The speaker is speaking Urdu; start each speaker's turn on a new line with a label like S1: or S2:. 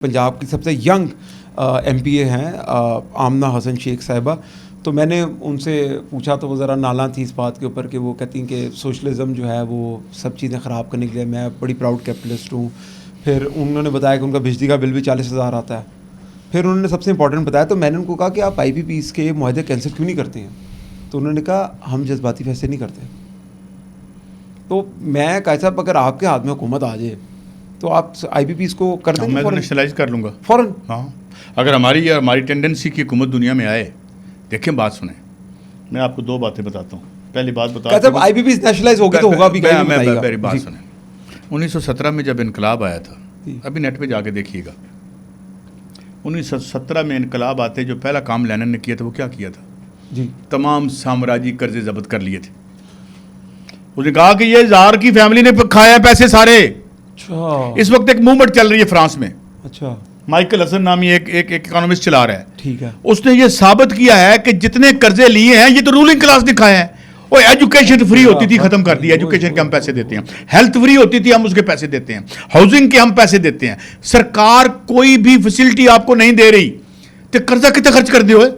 S1: پنجاب کی سب سے ینگ ایم پی اے ہیں آمنہ حسن شیخ صاحبہ. تو میں نے ان سے پوچھا تو وہ ذرا نالاں تھی اس بات کے اوپر کہ وہ کہتی ہیں کہ سوشلزم جو ہے وہ سب چیزیں خراب کرنے کے لیے. میں بڑی پراؤڈ کیپٹلسٹ ہوں. پھر انہوں نے بتایا کہ ان کا بجلی کا بل بھی 40,000 آتا ہے. پھر انہوں نے سب سے امپورٹنٹ بتایا, تو میں نے ان کو کہا کہ آپ آئی پی پیز کے معاہدے کینسل کیوں نہیں کرتے ہیں؟ تو انہوں نے کہا ہم جذباتی فیصلے نہیں کرتے. تو میں قائد صاحب اگر آپ کے ہاتھ میں حکومت آ جائے تو آپ آئی پی پیز کو کر دیں گے؟
S2: میں نیشنلائز کر لوں گا
S1: فوراً.
S2: ہاں, اگر ہماری ٹینڈنسی کی حکومت دنیا میں آئے. دیکھیں بات سنیں, میں آپ کو دو باتیں بتاتا ہوں. پہلی بات بتا
S1: جب آئی پی پیز نیشنلائز ہوگی تو ہوگا بھی.
S2: میری بات سنیں. 1917 میں جب انقلاب آیا تھا, ابھی نیٹ پہ جا کے دیکھیے گا, 1917 میں انقلاب آتے جو پہلا کام لینن نے کیا تھا وہ کیا کیا تھا؟
S1: جی,
S2: تمام سامراجی قرضے ضبط کر لیے تھے. اس نے کہا کہ یہ زار کی فیملی نے کھایا پیسے سارے. اس وقت ایک موومنٹ چل رہی ہے فرانس میں. اچھا, مائیکل ہسن نامی ایک اکانومسٹ چلا رہا ہے.
S1: ٹھیک ہے.
S2: اس نے یہ ثابت کیا ہے کہ جتنے قرضے لیے ہیں یہ تو رولنگ کلاس نے کھائے ہیں. وہ ایجوکیشن فری ہوتی تھی, ختم کر دی. ایجوکیشن کے ہم پیسے دیتے ہیں. ہیلتھ فری ہوتی تھی, ہم اس کے پیسے دیتے ہیں. ہاؤسنگ کے ہم پیسے دیتے ہیں. سرکار کوئی بھی فیسلٹی آپ کو نہیں دے رہی تو قرضہ کتنے خرچ کر دے ہوئے.